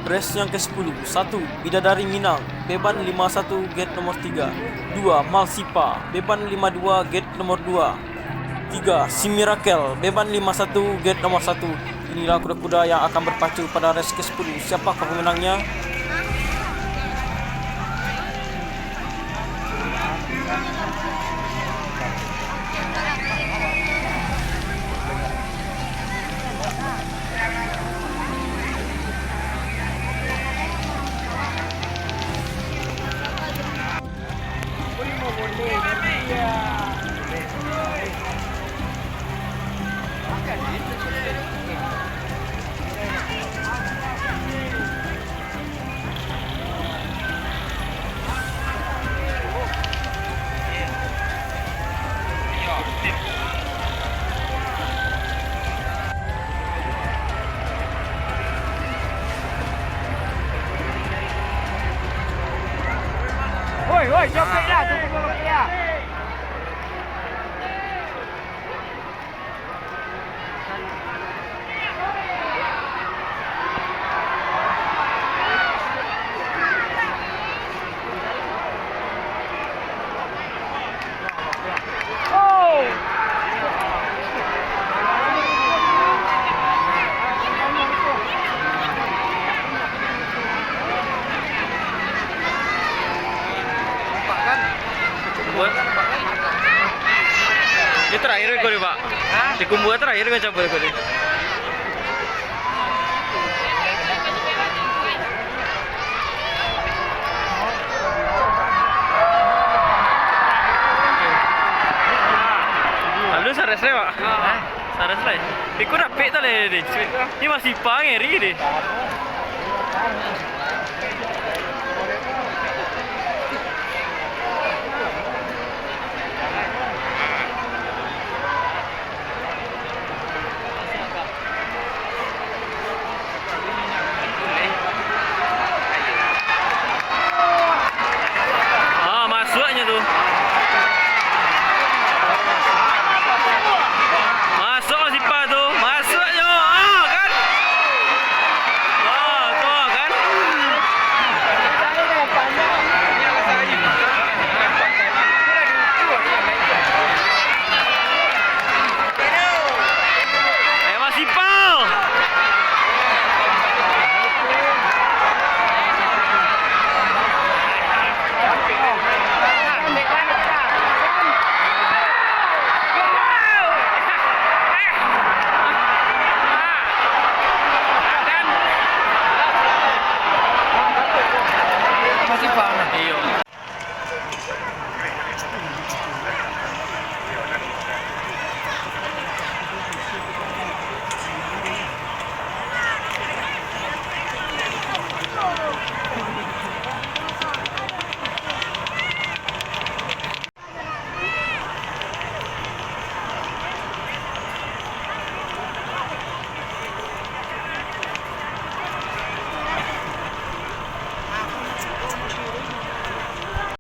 Race yang ke-10. 1. Bidadari Minang, beban 51, gate nomor 3. 2. Malsipa, beban 52, gate nomor 2. 3. Si Miracle, beban 51, gate nomor 1. Inilah kuda-kuda yang akan berpacu pada race ke-10. Siapakah pemenangnya? Woi, jopek lah, tunggu jopek lah. Ini terakhir kau ni pak. Di kumbu terakhir kau campur kau ni. Lalu saras le pak. Saras le. Ikut rapik tak le ni. Ini masih pangeri ni. Iyo.